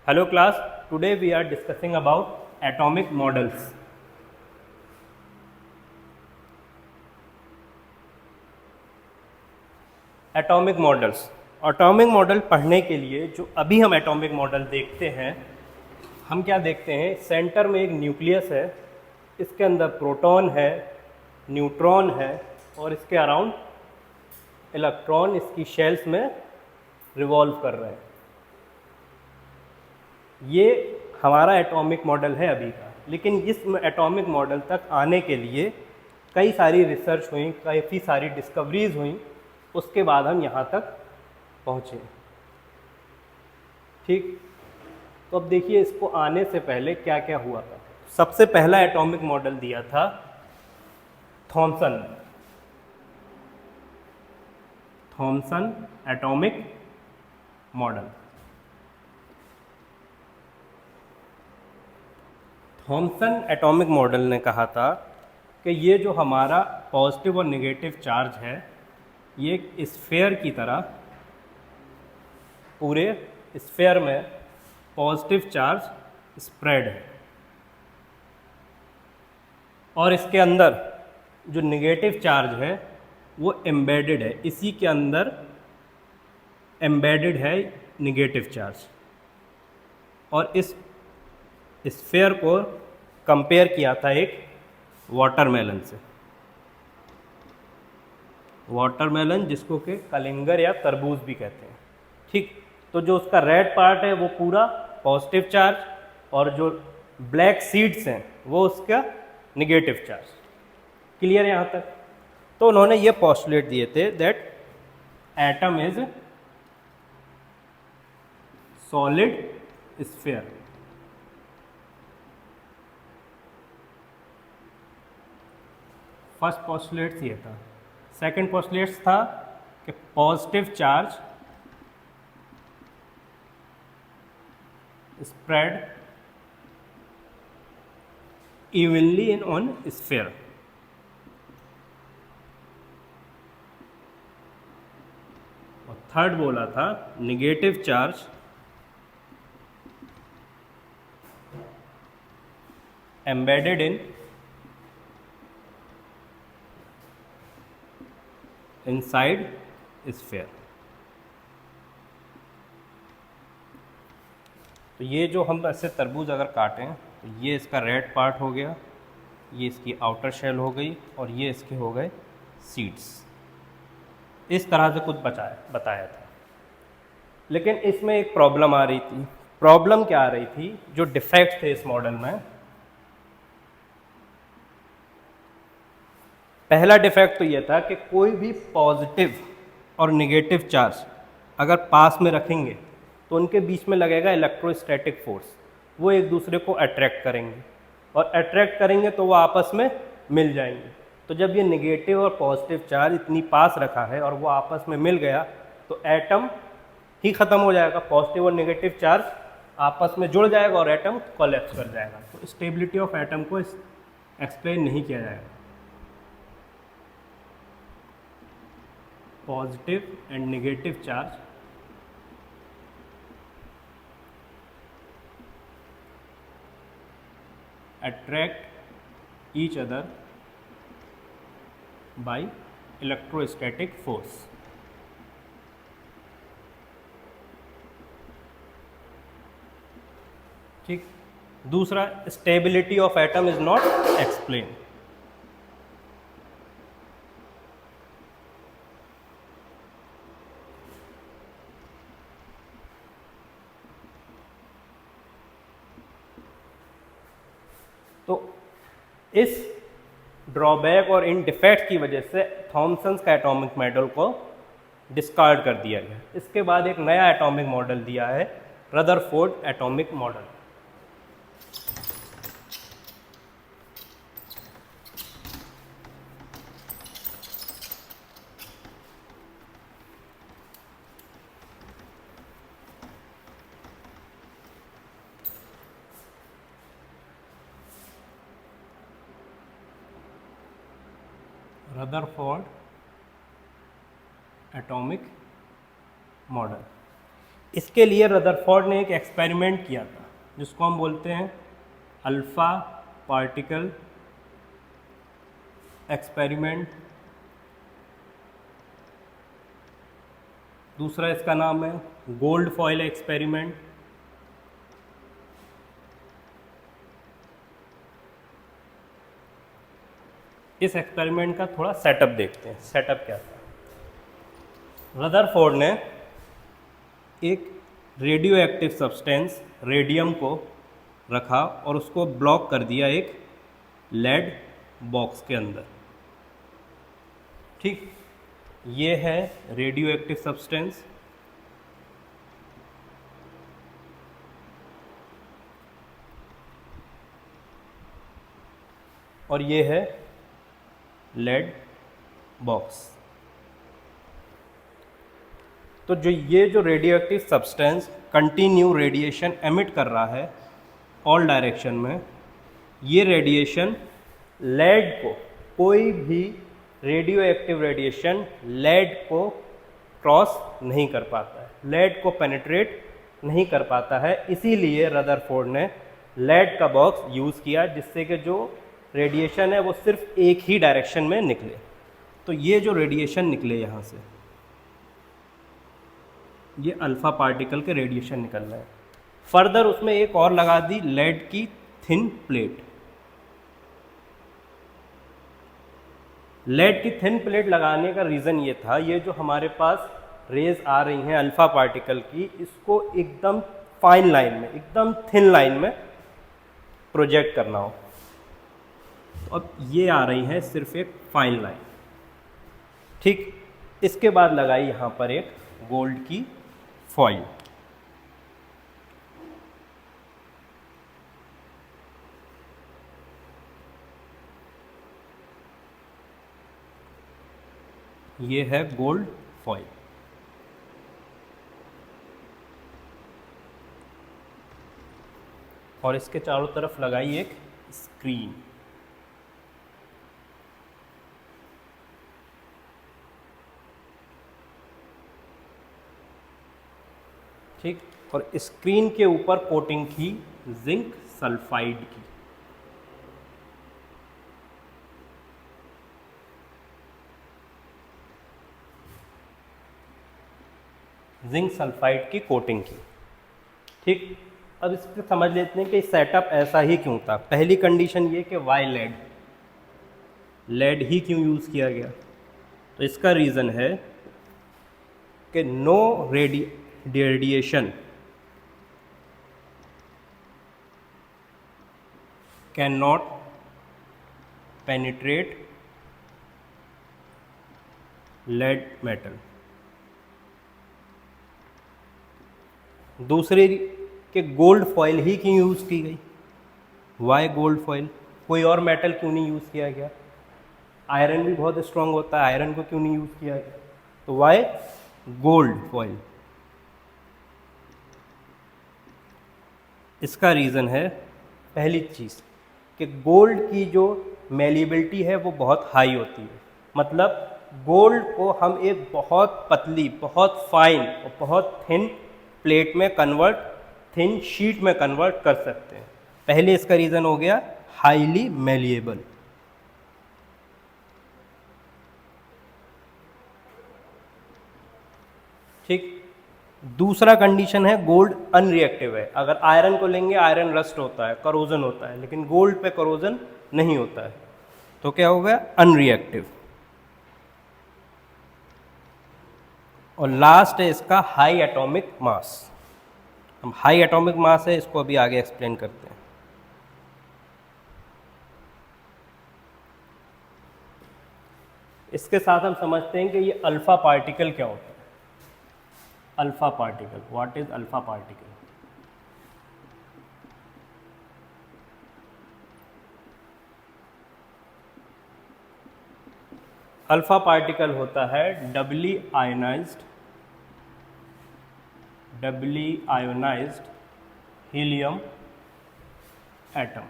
Hello class, today we are discussing about atomic models. Atomic models. Atomic model पढ़ने के लिए जो अभी हम एटॉमिक मॉडल देखते हैं, हम क्या देखते हैं, सेंटर में एक न्यूक्लियस है, इसके अंदर प्रोटॉन है, न्यूट्रॉन है और इसके अराउंड इलेक्ट्रॉन इसकी शेल्स में रिवॉल्व कर रहे हैं। ये हमारा एटॉमिक मॉडल है अभी का, लेकिन इस एटॉमिक मॉडल तक आने के लिए कई सारी रिसर्च हुई, काफ़ी सारी डिस्कवरीज हुई, उसके बाद हम यहाँ तक पहुँचे। ठीक, तो अब देखिए इसको आने से पहले क्या क्या हुआ था। सबसे पहला एटॉमिक मॉडल दिया था Thomson atomic model. Thomson atomic model ने कहा था कि ये जो हमारा पॉजिटिव और नेगेटिव चार्ज है, ये एक स्फेयर की तरह पूरे स्फेयर में पॉजिटिव चार्ज स्प्रेड है और इसके अंदर जो नेगेटिव चार्ज है वो एम्बेडेड है, इसी के अंदर एम्बेडेड है नेगेटिव चार्ज। और इस स्फेयर को कंपेयर किया था एक वाटरमेलन से, वाटरमेलन जिसको कि कलिंगर या तरबूज भी कहते हैं। ठीक, तो जो उसका रेड पार्ट है वो पूरा पॉजिटिव चार्ज और जो ब्लैक सीड्स हैं वो उसका नेगेटिव चार्ज। क्लियर यहाँ तक? तो उन्होंने ये पोस्टुलेट दिए थे that atom is solid sphere. First postulate ये था। सेकंड पोस्टुलेट था कि positive charge spread evenly in on sphere। और थर्ड बोला था negative charge embedded in inside sphere। तो ये जो हम ऐसे तरबूज अगर काटें तो ये इसका रेड पार्ट हो गया, ये इसकी आउटर शेल हो गई और ये इसके हो गए सीड्स। इस तरह से कुछ बताया था। लेकिन इसमें एक प्रॉब्लम आ रही थी। प्रॉब्लम क्या आ रही थी? जो डिफेक्ट थे इस मॉडल में, पहला डिफेक्ट तो ये था कि कोई भी पॉजिटिव और नेगेटिव चार्ज अगर पास में रखेंगे तो उनके बीच में लगेगा इलेक्ट्रोस्टैटिक फोर्स, वो एक दूसरे को अट्रैक्ट करेंगे और अट्रैक्ट करेंगे तो वो आपस में मिल जाएंगे। तो जब ये नेगेटिव और पॉजिटिव चार्ज इतनी पास रखा है और वो आपस में मिल गया तो एटम ही ख़त्म हो जाएगा। पॉजिटिव और नेगेटिव चार्ज आपस में जुड़ जाएगा और एटम कोलैप्स कर जाएगा। तो स्टेबिलिटी ऑफ एटम को एक्सप्लेन नहीं किया जाएगा। Positive and negative charge attract each other by electrostatic force। ठीक, दूसरा stability of atom is not explain. तो इस ड्रॉबैक और इन डिफेक्ट की वजह से थॉमसन का एटॉमिक मॉडल को डिस्कार्ड कर दिया गया। इसके बाद एक नया एटॉमिक मॉडल दिया है, Rutherford atomic model. Rutherford atomic model. इसके लिए रदरफोर्ड ने एक एक्सपेरिमेंट किया था जिसको हम बोलते हैं अल्फा पार्टिकल एक्सपेरिमेंट। दूसरा इसका नाम है गोल्ड फॉयल एक्सपेरिमेंट। इस एक्सपेरिमेंट का थोड़ा सेटअप देखते हैं। सेटअप क्या था? रदरफोर्ड ने एक रेडियो एक्टिव सब्सटेंस रेडियम को रखा और उसको ब्लॉक कर दिया एक लेड बॉक्स के अंदर। ठीक, ये है रेडियो एक्टिव सब्सटेंस। और ये है लेड बॉक्स। तो ये जो radio active substance continue radiation emit कर रहा है ऑल डायरेक्शन में, ये रेडिएशन लेड को, कोई भी रेडियो एक्टिव रेडिएशन लेड को क्रॉस नहीं कर पाता है, लेड को पेनिट्रेट नहीं कर पाता है। इसीलिए रदरफोर्ड ने लेड का बॉक्स यूज़ किया जिससे कि जो रेडिएशन है वो सिर्फ एक ही डायरेक्शन में निकले। तो ये जो रेडिएशन निकले यहाँ से, ये अल्फा पार्टिकल के रेडिएशन निकल रहे हैं। फर्दर उसमें एक और लगा दी लेड की थिन प्लेट। लेड की थिन प्लेट लगाने का रीज़न ये था, ये जो हमारे पास रेज आ रही हैं अल्फा पार्टिकल की, इसको एकदम फाइन लाइन में, एकदम थिन लाइन में प्रोजेक्ट करना हो। तो अब ये आ रही है सिर्फ एक फाइन लाइन। ठीक, इसके बाद लगाई यहाँ पर एक गोल्ड की फॉइल। ये है गोल्ड फॉइल। और इसके चारों तरफ लगाई एक स्क्रीन। ठीक, और स्क्रीन के ऊपर कोटिंग की जिंक सल्फाइड की। जिंक सल्फाइड की कोटिंग की। ठीक, अब इस पर समझ लेते हैं कि सेटअप ऐसा ही क्यों था। पहली कंडीशन ये कि वाई लेड, लेड ही क्यों यूज़ किया गया? तो इसका रीज़न है कि no radiation can not penetrate lead metal. दूसरी कि गोल्ड फॉइल ही क्यों यूज़ की गई? Why gold foil? कोई और मेटल क्यों नहीं यूज़ किया गया? आयरन भी बहुत स्ट्रांग होता है, आयरन को क्यों नहीं यूज़ किया गया? तो वाई गोल्ड फॉइल? इसका रीज़न है, पहली चीज़ कि गोल्ड की जो मेलिएबिलिटी है वो बहुत हाई होती है। मतलब गोल्ड को हम एक बहुत पतली, बहुत फाइन और बहुत थिन प्लेट में कन्वर्ट, थिन शीट में कन्वर्ट कर सकते हैं। पहले इसका रीज़न हो गया हाईली मेलिएबल। ठीक, दूसरा कंडीशन है गोल्ड अनरिएक्टिव है। अगर आयरन को लेंगे, आयरन रस्ट होता है, करोजन होता है, लेकिन गोल्ड पे करोजन नहीं होता है, तो क्या हो गया? अनरिएक्टिव। और लास्ट है इसका हाई एटॉमिक मास। हम हाई एटॉमिक मास है, इसको अभी आगे एक्सप्लेन करते हैं। इसके साथ हम समझते हैं कि ये अल्फा पार्टिकल क्या होता है। Alpha particle, what is alpha particle? Alpha particle होता है डबली आयोनाइज्ड हीलियम एटम।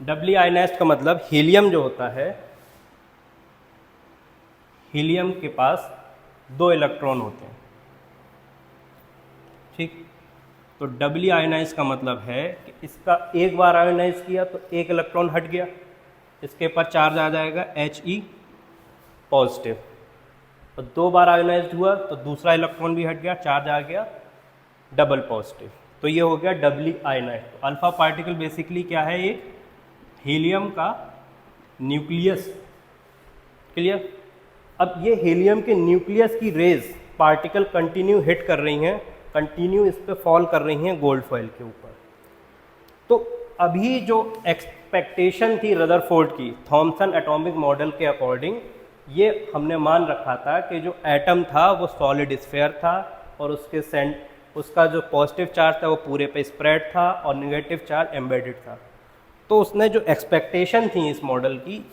डबली आयोनाइज्ड का मतलब हीलियम जो होता है, हीलियम के पास 2 इलेक्ट्रॉन होते हैं। ठीक। तो डबली आयोनाइज का मतलब है कि इसका एक बार आयोनाइज किया तो एक इलेक्ट्रॉन हट गया, इसके ऊपर चार्ज आ जाएगा He पॉजिटिव, तो दो बार आयोनाइज हुआ तो दूसरा इलेक्ट्रॉन भी हट गया, चार्ज आ गया डबल पॉजिटिव, तो ये हो गया डबली आयोनाइज। तो अल्फा पार्टिकल बेसिकली क्या है, एक हीलियम का न्यूक्लियस। क्लियर। अब ये हीलियम के न्यूक्लियस की रेज पार्टिकल कंटिन्यू हिट कर रही हैं, कंटिन्यू इस पे फॉल कर रही हैं गोल्ड फॉइल के ऊपर। तो अभी जो एक्सपेक्टेशन थी रदरफोर्ड की थॉमसन एटॉमिक मॉडल के अकॉर्डिंग, ये हमने मान रखा था कि जो एटम था वो सॉलिड स्फीयर था और उसका जो पॉजिटिव चार्ज था वो पूरे पे स्प्रेड था और नेगेटिव चार्ज एम्बेडेड था। तो उसने जो एक्सपेक्टेशन थी इस मॉडल की,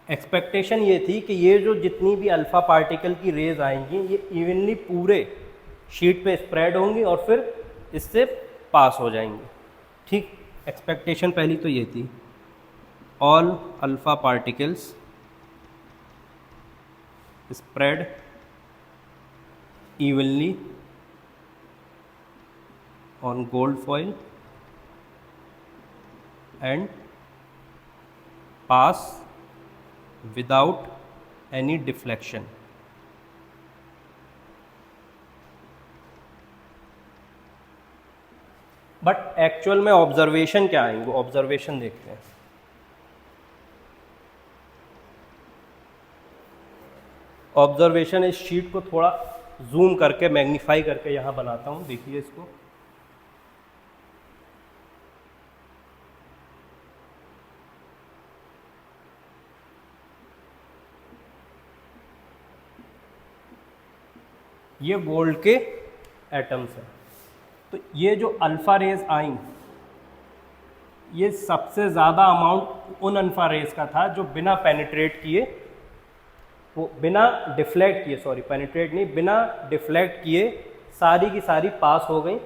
एक्सपेक्टेशन ये थी कि ये जो जितनी भी अल्फ़ा पार्टिकल की रेज आएंगी ये इवनली पूरे शीट पे स्प्रेड होंगी और फिर इससे पास हो जाएंगी। ठीक, एक्सपेक्टेशन पहली तो ये थी, all alpha particles spread evenly on gold foil and pass without any deflection। But actual में ऑब्जर्वेशन क्या आएंगे, ऑब्जर्वेशन देखते हैं। ऑब्जर्वेशन इस शीट को थोड़ा जूम करके मैग्नीफाई करके यहाँ बनाता हूँ, देखिए इसको। ये गोल्ड के एटम्स हैं। तो ये जो अल्फ़ा रेज आई, ये सबसे ज़्यादा अमाउंट उन अल्फ़ा रेज का था जो बिना पेनिट्रेट किए, वो बिना डिफ्लेक्ट किए, सॉरी पेनिट्रेट नहीं, बिना डिफ्लेक्ट किए सारी की सारी पास हो गई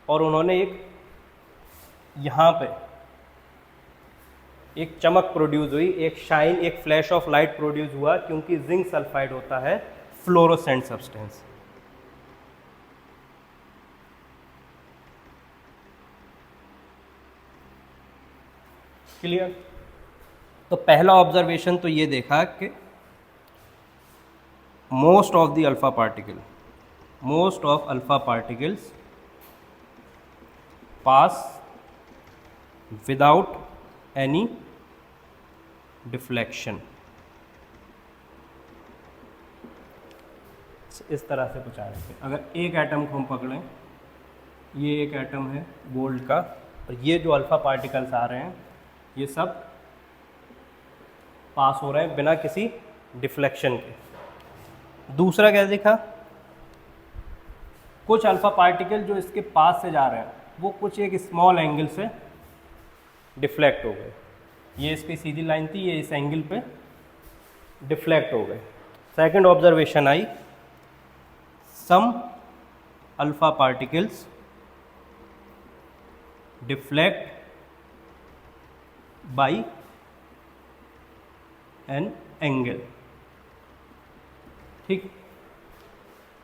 और उन्होंने एक यहाँ पे एक चमक प्रोड्यूस हुई, एक शाइन, एक फ्लैश ऑफ लाइट प्रोड्यूस हुआ, क्योंकि जिंक सल्फाइड होता है फ्लोरोसेंट सब्सटेंस। क्लियर। तो पहला ऑब्जर्वेशन तो ये देखा कि most of alpha particles pass without any deflection। इस तरह से कुछ आ रहे थे। अगर एक एटम को हम पकड़ें, ये एक एटम है गोल्ड का, और ये जो अल्फा पार्टिकल्स आ रहे हैं ये सब पास हो रहे हैं बिना किसी डिफ्लेक्शन के। दूसरा क्या देखा, कुछ अल्फा पार्टिकल जो इसके पास से जा रहे हैं वो कुछ एक स्मॉल एंगल से डिफ्लेक्ट हो गए। ये इसकी सीधी लाइन थी, ये इस एंगल पे डिफ्लेक्ट हो गए। सेकंड ऑब्जर्वेशन आई, some alpha particles deflect by an angle. ठीक।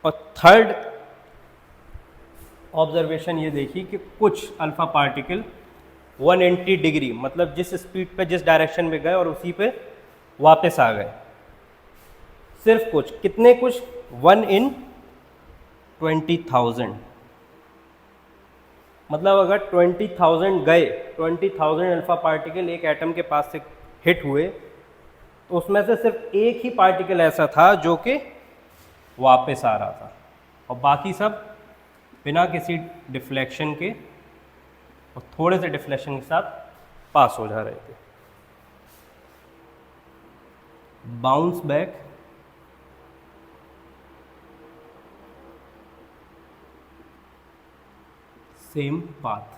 और थर्ड ऑब्जर्वेशन ये देखी कि कुछ अल्फा पार्टिकल 180 डिग्री, मतलब जिस स्पीड पे जिस डायरेक्शन में गए और उसी पे वापस आ गए। सिर्फ कुछ, कितने कुछ, 1 in 20,000। मतलब अगर 20,000 गए, 20,000 अल्फा पार्टिकल एक एटम के पास से हिट हुए, तो उसमें से सिर्फ एक ही पार्टिकल ऐसा था जो कि वापस आ रहा था और बाकी सब बिना किसी डिफ्लेक्शन के और थोड़े से डिफ्लेक्शन के साथ पास हो जा रहे थे। Bounce back same path.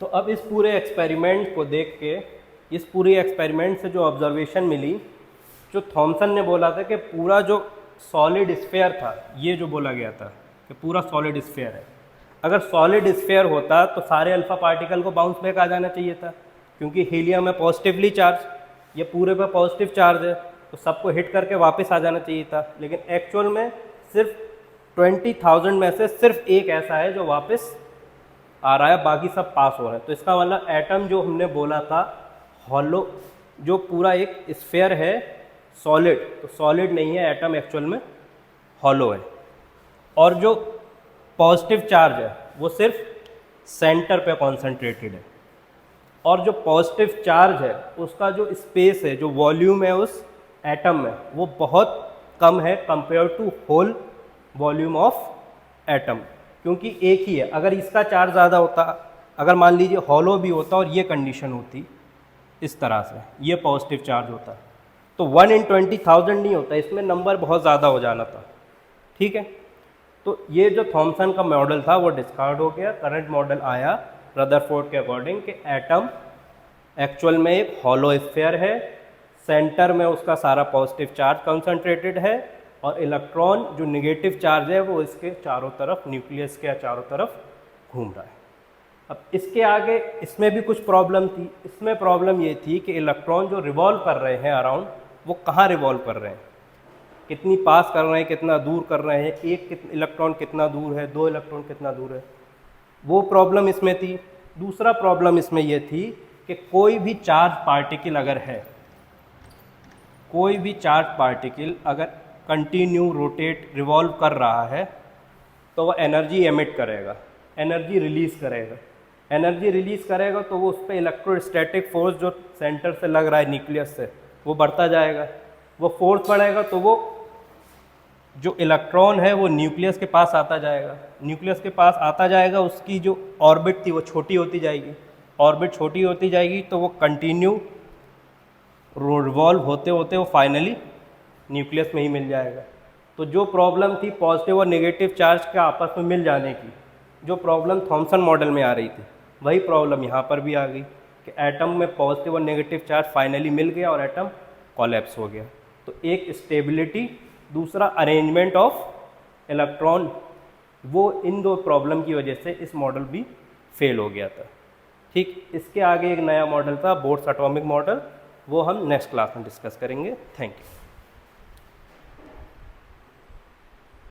तो अब इस पूरे एक्सपेरिमेंट को देख के, इस पूरे एक्सपेरिमेंट से जो ऑब्जर्वेशन मिली, जो थॉमसन ने बोला था कि पूरा जो सॉलिड स्फीयर था, ये जो बोला गया था कि पूरा सॉलिड स्फीयर है, अगर सॉलिड स्फीयर होता तो सारे अल्फा पार्टिकल को बाउंस बैक आ जाना चाहिए था, क्योंकि हीलियम है पॉजिटिवली चार्ज, ये पूरे पर पॉजिटिव चार्ज है, तो सबको हिट करके वापस आ जाना चाहिए था, लेकिन एक्चुअल में सिर्फ 20,000 में से सिर्फ एक ऐसा है जो वापस आ रहा है, बाकी सब पास हो रहा है। तो इसका मतलब एटम जो हमने बोला था हॉलो, जो पूरा एक स्फीयर है सॉलिड, तो सॉलिड नहीं है एटम, एक्चुअल में हॉलो है। और जो पॉजिटिव चार्ज है वो सिर्फ सेंटर पे कॉन्सेंट्रेटेड है, और जो पॉजिटिव चार्ज है उसका जो स्पेस है, जो वॉल्यूम है उस एटम में, वो बहुत कम है compare to whole volume of atom, क्योंकि एक ही है। अगर इसका चार्ज ज़्यादा होता, अगर मान लीजिए हॉलो भी होता और ये कंडीशन होती इस तरह से, ये पॉजिटिव चार्ज होता, तो 1 in 20,000 नहीं होता, इसमें नंबर बहुत ज़्यादा हो जाना था। ठीक है, तो ये जो थॉमसन का मॉडल था वो डिस्कार्ड हो गया। करंट मॉडल आया रदरफोर्ड के अकॉर्डिंग कि एटम एक्चुअल में एक हॉलो स्फीयर है, सेंटर में उसका सारा पॉजिटिव चार्ज कंसंट्रेटेड है, और इलेक्ट्रॉन जो नेगेटिव चार्ज है वो इसके चारों तरफ, न्यूक्लियस के चारों तरफ घूम रहा है। अब इसके आगे इसमें भी कुछ प्रॉब्लम थी। इसमें प्रॉब्लम ये थी कि इलेक्ट्रॉन जो रिवॉल्व कर रहे हैं अराउंड, वो कहाँ रिवॉल्व कर रहे हैं, कितनी पास कर रहे हैं, कितना दूर कर रहे हैं, एक इलेक्ट्रॉन कितना दूर है, दो इलेक्ट्रॉन कितना दूर है, वो प्रॉब्लम इसमें थी। दूसरा प्रॉब्लम इसमें यह थी कि कोई भी चार्ज पार्टिकल अगर है, कोई भी चार्ज पार्टिकल अगर कंटिन्यू रोटेट रिवॉल्व कर रहा है तो वह एनर्जी एमिट करेगा, एनर्जी रिलीज़ करेगा। एनर्जी रिलीज़ करेगा तो वो उस पर इलेक्ट्रोस्टैटिक फोर्स जो सेंटर से लग रहा है न्यूक्लियस से, वो बढ़ता जाएगा। वो फोर्स बढ़ेगा तो वो जो इलेक्ट्रॉन है वो न्यूक्लियस के पास आता जाएगा, न्यूक्लियस के पास आता जाएगा, उसकी जो ऑर्बिट थी वो छोटी होती जाएगी, ऑर्बिट छोटी होती जाएगी, तो वो कंटिन्यू रिवॉल्व होते होते वो फाइनली न्यूक्लियस में ही मिल जाएगा। तो जो प्रॉब्लम थी पॉजिटिव और नेगेटिव चार्ज के आपस में मिल जाने की, जो प्रॉब्लम थॉमसन मॉडल में आ रही थी, वही प्रॉब्लम यहाँ पर भी आ गई कि एटम में पॉजिटिव और नेगेटिव चार्ज फाइनली मिल गया और एटम कोलैप्स हो गया। तो एक स्टेबिलिटी, दूसरा अरेंजमेंट ऑफ इलेक्ट्रॉन, वो इन दो प्रॉब्लम की वजह से इस मॉडल भी फेल हो गया था। ठीक, इसके आगे एक नया मॉडल था बोर्ड्स एटॉमिक मॉडल, वो हम नेक्स्ट क्लास में डिस्कस करेंगे। Thank you.